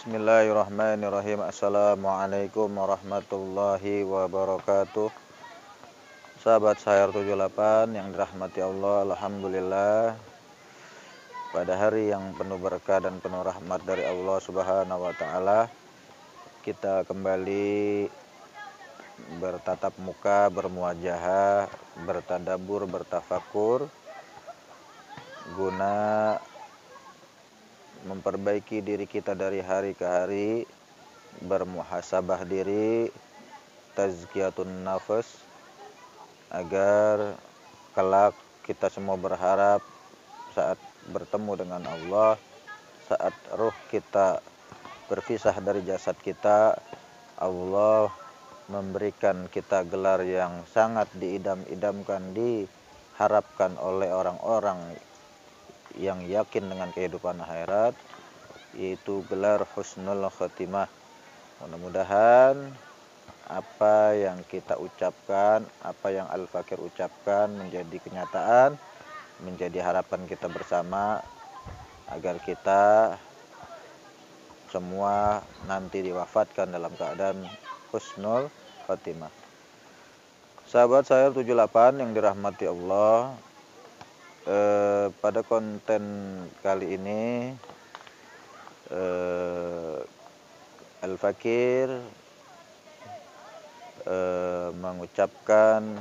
Bismillahirrahmanirrahim. Assalamualaikum warahmatullahi wabarakatuh. Sahabat Sayar 78 yang dirahmati Allah, alhamdulillah pada hari yang penuh berkah dan penuh rahmat dari Allah Subhanahu wa taala, kita kembali bertatap muka, bermuajahah, bertadabur, bertafakur guna memperbaiki diri kita dari hari ke hari, bermuhasabah diri, tazkiyatun nafas, agar kelak kita semua berharap saat bertemu dengan Allah, saat ruh kita berpisah dari jasad kita, Allah memberikan kita gelar yang sangat diidam-idamkan, diharapkan oleh orang-orang yang yakin dengan kehidupan akhirat, yaitu gelar husnul khotimah. Mudah-mudahan apa yang kita ucapkan, apa yang Al-Fakir ucapkan menjadi kenyataan, menjadi harapan kita bersama agar kita semua nanti diwafatkan dalam keadaan husnul khotimah. Sahabat saya 78 yang dirahmati Allah, pada konten kali ini Al-Fakir mengucapkan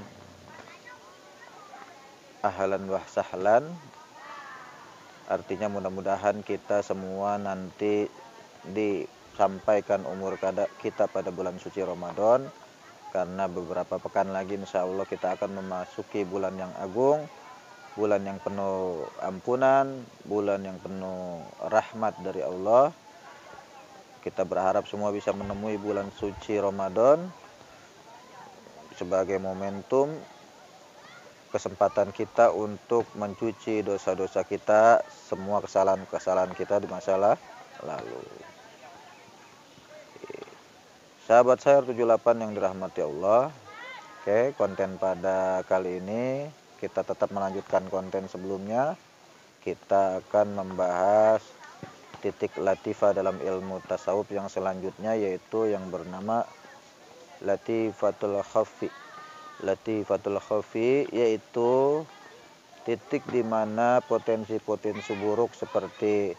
ahlan wa sahlan, artinya mudah-mudahan kita semua nanti disampaikan umur kita pada bulan suci Ramadan, karena beberapa pekan lagi insya Allah kita akan memasuki bulan yang agung, bulan yang penuh ampunan, bulan yang penuh rahmat dari Allah. Kita berharap semua bisa menemui bulan suci Ramadan sebagai momentum kesempatan kita untuk mencuci dosa-dosa kita, semua kesalahan-kesalahan kita di masa lalu. Sahabat saya 78 yang dirahmati Allah, oke, konten pada kali ini kita tetap melanjutkan konten sebelumnya. Kita akan membahas titik latifah dalam ilmu tasawuf yang selanjutnya, yaitu yang bernama latifatul khafi. Latifatul khafi yaitu titik di mana potensi-potensi buruk seperti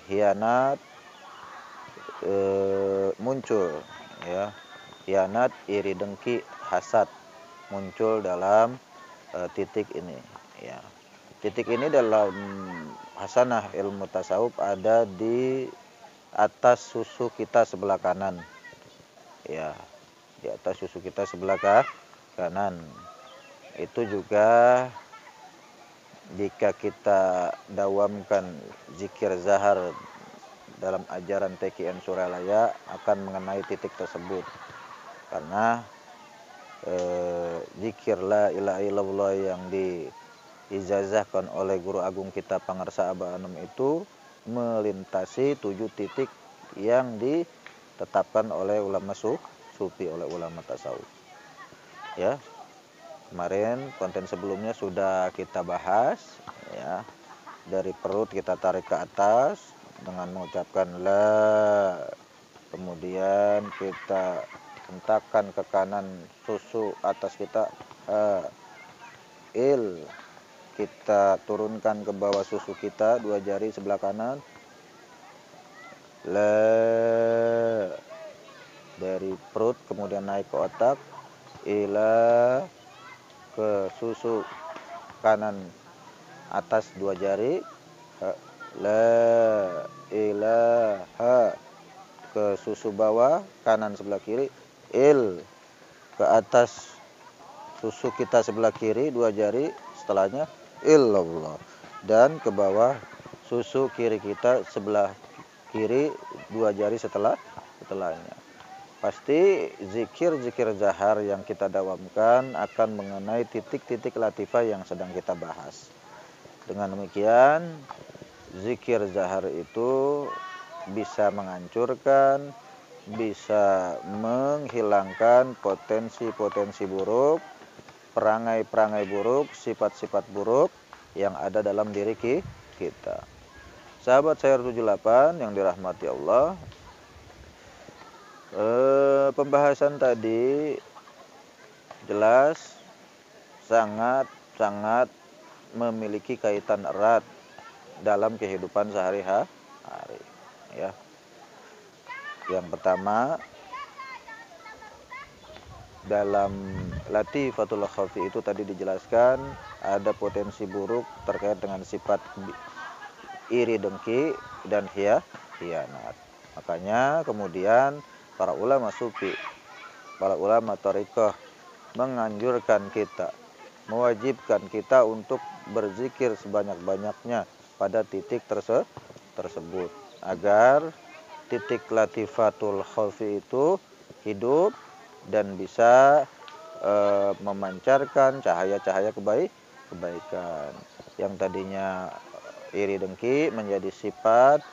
khianat muncul, ya. Khianat, iri dengki, hasad muncul dalam titik ini, ya. Titik ini dalam hasanah ilmu tasawuf ada di atas susu kita sebelah kanan, ya, di atas susu kita sebelah kanan. Itu juga jika kita dawamkan zikir zahar dalam ajaran TQN Suralaya akan mengenai titik tersebut, karena zikir la ilaha illallah yang diijazahkan oleh guru agung kita Pangarsa Aba Anom itu melintasi 7 titik yang ditetapkan oleh ulama sufi, oleh ulama tasawuf, ya. Kemarin konten sebelumnya sudah kita bahas, ya. Dari perut kita tarik ke atas dengan mengucapkan la, kemudian kita hentakkan ke kanan susu atas kita il, kita turunkan ke bawah susu kita 2 jari sebelah kanan la, dari perut kemudian naik ke otak ila, ke susu kanan atas 2 jari la ilaha, ke susu bawah kanan sebelah kiri il, ke atas susu kita sebelah kiri 2 jari setelahnya illallah, dan ke bawah susu kiri kita sebelah kiri 2 jari setelahnya. Pasti zikir-zikir zahar yang kita dawamkan akan mengenai titik-titik latifah yang sedang kita bahas. Dengan demikian, zikir zahar itu bisa menghancurkan, bisa menghilangkan potensi-potensi buruk, perangai-perangai buruk, sifat-sifat buruk yang ada dalam diri kita. Sahabat Sayar 78 yang dirahmati Allah, pembahasan tadi jelas sangat memiliki kaitan erat dalam kehidupan sehari-hari, ya. Yang pertama, dalam Latifatul Khafi itu tadi dijelaskan ada potensi buruk terkait dengan sifat iri dengki dan hianat. Makanya kemudian para ulama sufi, para ulama thariqah menganjurkan kita, mewajibkan kita untuk berzikir sebanyak-banyaknya pada titik tersebut agar titik Latifatul Khafi itu hidup dan bisa memancarkan cahaya-cahaya kebaikan. Yang tadinya iri dengki menjadi sifat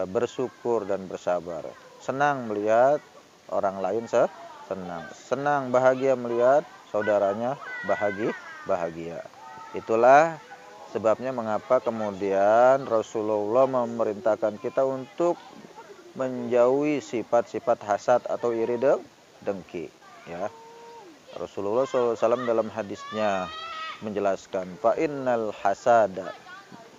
bersyukur dan bersabar. Senang melihat orang lain senang bahagia melihat saudaranya bahagia. Itulah sebabnya mengapa kemudian Rasulullah memerintahkan kita untuk menjauhi sifat-sifat hasad atau iri dengki, ya. Rasulullah SAW dalam hadisnya menjelaskan, fa innal hasada,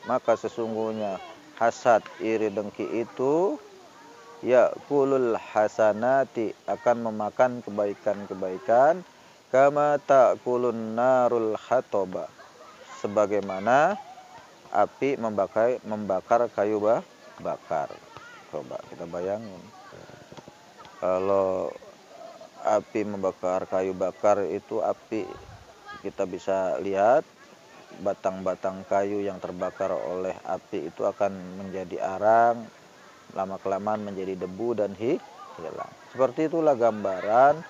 maka sesungguhnya hasad iri dengki itu ya'kulul hasanati, akan memakan kebaikan-kebaikan, kama ta'kulun narul hatoba, sebagaimana api membakar kayu bakar. Coba kita bayangin, kalau api membakar kayu bakar itu, api kita bisa lihat batang-batang kayu yang terbakar oleh api itu akan menjadi arang, lama-kelamaan menjadi debu dan hilang. Seperti itulah gambaran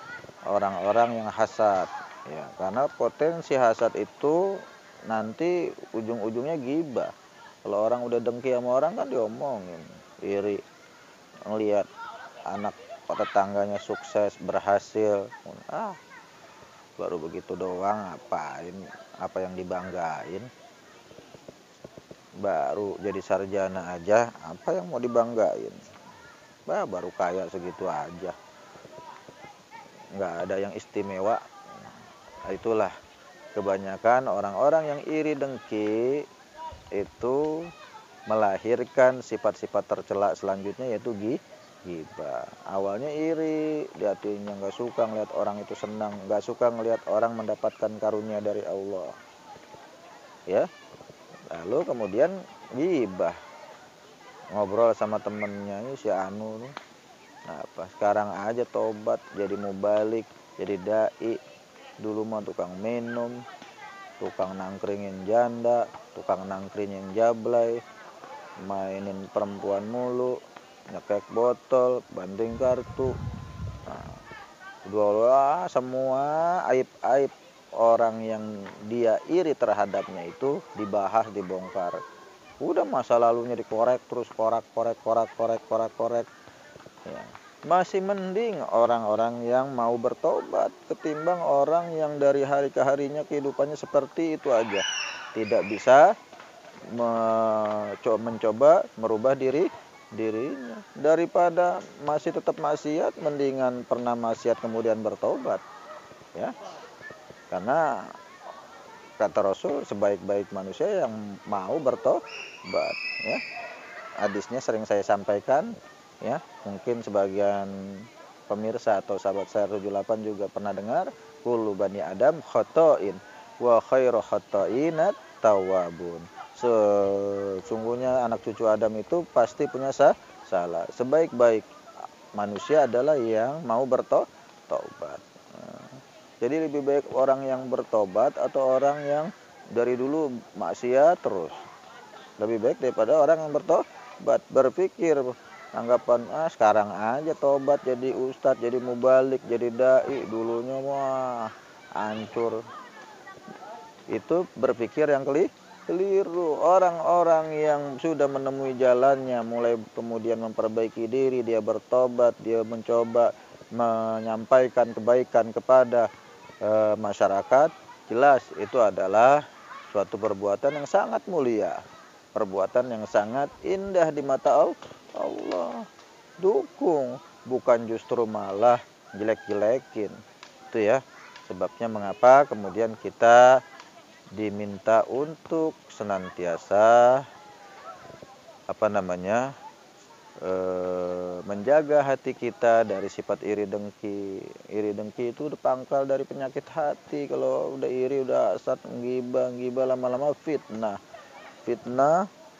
orang-orang yang hasad, ya. Karena potensi hasad itu nanti ujung-ujungnya ghibah. Kalau orang udah dengki sama orang kan diomongin, iri, ngelihat anak tetangganya sukses berhasil, baru begitu doang ngapain, apa yang dibanggain, baru jadi sarjana aja apa yang mau dibanggain, baru kaya segitu aja, nggak ada yang istimewa. Itulah kebanyakan orang-orang yang iri dengki itu melahirkan sifat-sifat tercela selanjutnya, yaitu ghibah. Awalnya iri, di hatinya nggak suka ngelihat orang itu senang, nggak suka ngelihat orang mendapatkan karunia dari Allah, ya. Lalu kemudian ghibah, ngobrol sama temennya, ini si Anu nih, apa sekarang aja tobat jadi mubalik, jadi dai. Dulu mah tukang minum, tukang nangkringin janda, tukang nangkringin jablay, mainin perempuan mulu, nyekek botol, banting kartu. Nah, semua aib-aib orang yang dia iri terhadapnya itu dibahas, dibongkar. Udah masa lalunya dikorek terus, korek. Ya. Masih mending orang-orang yang mau bertobat ketimbang orang yang dari hari ke harinya kehidupannya seperti itu aja, tidak bisa mencoba merubah dirinya. Daripada masih tetap maksiat, mendingan pernah maksiat kemudian bertobat, ya. Karena kata Rasul, sebaik-baik manusia yang mau bertobat, ya. Hadisnya sering saya sampaikan, ya. Mungkin sebagian pemirsa atau sahabat saya 78 juga pernah dengar, kullu bani Adam khotoin wa khairu khotoinat tawabun. Sesungguhnya anak cucu Adam itu pasti punya salah. Sebaik-baik manusia adalah yang mau bertobat. Jadi lebih baik orang yang bertobat atau orang yang dari dulu maksiat terus. Lebih baik daripada orang yang bertobat. Berpikir anggapan, sekarang aja tobat jadi ustadz, jadi mubalik, jadi dai, dulunya mah hancur. Itu berpikir yang keliru. Orang-orang yang sudah menemui jalannya, mulai kemudian memperbaiki diri, dia bertobat, dia mencoba menyampaikan kebaikan kepada masyarakat, jelas itu adalah suatu perbuatan yang sangat mulia, perbuatan yang sangat indah di mata Allah. Dukung, bukan justru malah jelek-jelekin. Itu ya sebabnya mengapa kemudian kita diminta untuk senantiasa menjaga hati kita dari sifat iri dengki. Iri dengki itu udah pangkal dari penyakit hati. Kalau udah iri, udah asat, ngibah lama-lama fitnah.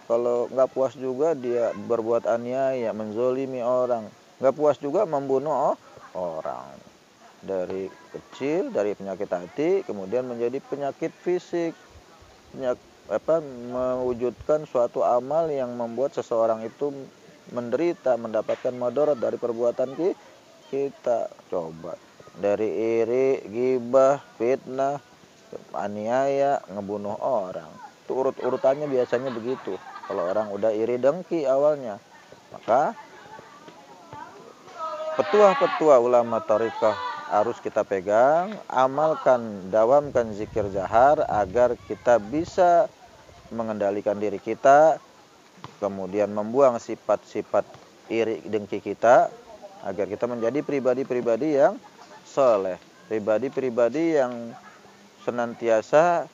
Kalau nggak puas juga dia berbuat aniaya, menzolimi orang. Nggak puas juga membunuh orang. Dari kecil, dari penyakit hati, kemudian menjadi penyakit fisik. Mewujudkan suatu amal yang membuat seseorang itu menderita, mendapatkan madarat dari perbuatan kita. Coba dari iri, ghibah, fitnah, aniaya, ngebunuh orang. Itu urut-urutannya biasanya begitu. Kalau orang udah iri dengki awalnya, maka petua-petua ulama thariqah harus kita pegang, amalkan, dawamkan zikir jahar agar kita bisa mengendalikan diri kita, kemudian membuang sifat-sifat iri dengki kita, agar kita menjadi pribadi-pribadi yang soleh, pribadi-pribadi yang senantiasa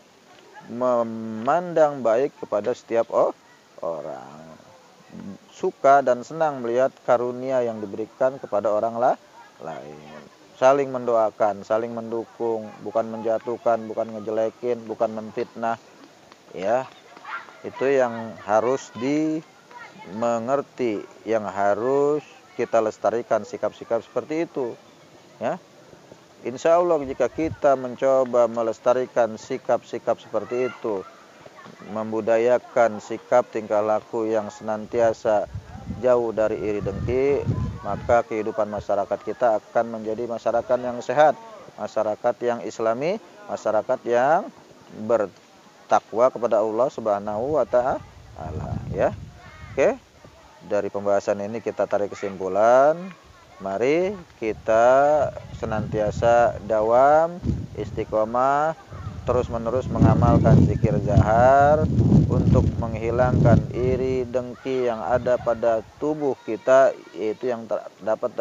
memandang baik kepada setiap orang, suka dan senang melihat karunia yang diberikan kepada orang lain, saling mendoakan, saling mendukung, bukan menjatuhkan, bukan ngejelekin, bukan menfitnah. Ya, itu yang harus dimengerti, yang harus kita lestarikan sikap-sikap seperti itu. Ya, insya Allah jika kita mencoba melestarikan sikap-sikap seperti itu, membudayakan sikap tingkah laku yang senantiasa jauh dari iri dengki, maka kehidupan masyarakat kita akan menjadi masyarakat yang sehat, masyarakat yang islami, masyarakat yang bertakwa kepada Allah Subhanahu wa ta'ala. Ya. Oke. Dari pembahasan ini kita tarik kesimpulan, mari kita senantiasa dawam, istiqomah, terus-menerus mengamalkan zikir jahar untuk menghilangkan iri dengki yang ada pada tubuh kita, yaitu yang terdapat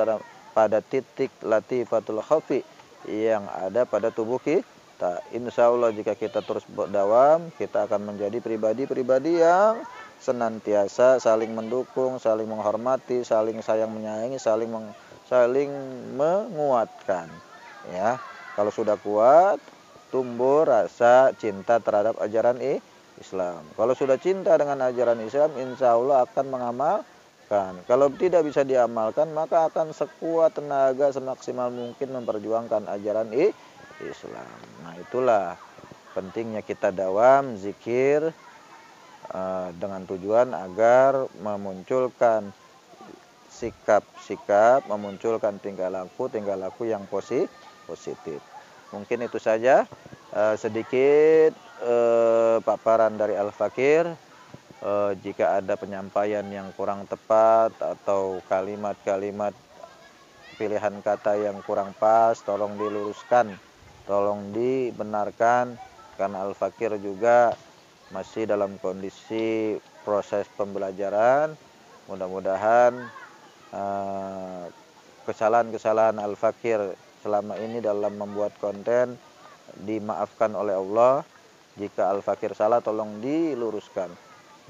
pada titik latifatul khafi yang ada pada tubuh kita. Insya Allah jika kita terus berdawam, kita akan menjadi pribadi-pribadi yang senantiasa saling mendukung, saling menghormati, saling sayang menyayangi, saling menguatkan. Ya, kalau sudah kuat, tumbuh rasa cinta terhadap ajaran Islam. Kalau sudah cinta dengan ajaran Islam, insya Allah akan mengamalkan. Kalau tidak bisa diamalkan, maka akan sekuat tenaga, semaksimal mungkin memperjuangkan ajaran Islam. Nah, itulah pentingnya kita dawam zikir dengan tujuan agar memunculkan sikap-sikap, memunculkan tingkah laku yang positif. Mungkin itu saja sedikit paparan dari Al-Fakir. Jika ada penyampaian yang kurang tepat atau kalimat-kalimat pilihan kata yang kurang pas, tolong diluruskan, tolong dibenarkan, karena Al-Fakir juga masih dalam kondisi proses pembelajaran. Mudah-mudahan kesalahan-kesalahan Al-Fakir selama ini dalam membuat konten dimaafkan oleh Allah. Jika Al-Fakir salah, tolong diluruskan.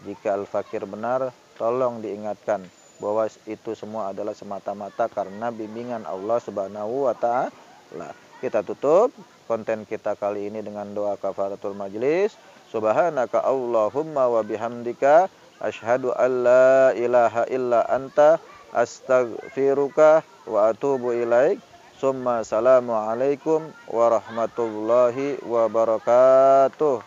Jika Al-Fakir benar, tolong diingatkan bahwa itu semua adalah semata-mata karena bimbingan Allah Subhanahu wa ta'ala. Kita tutup konten kita kali ini dengan doa kafaratul majlis. Subhanaka Allahumma wa bihamdika asyhadu an la ilaha illa anta astaghfiruka wa atubu ilaik. Summa assalamualaikum warahmatullahi wabarakatuh.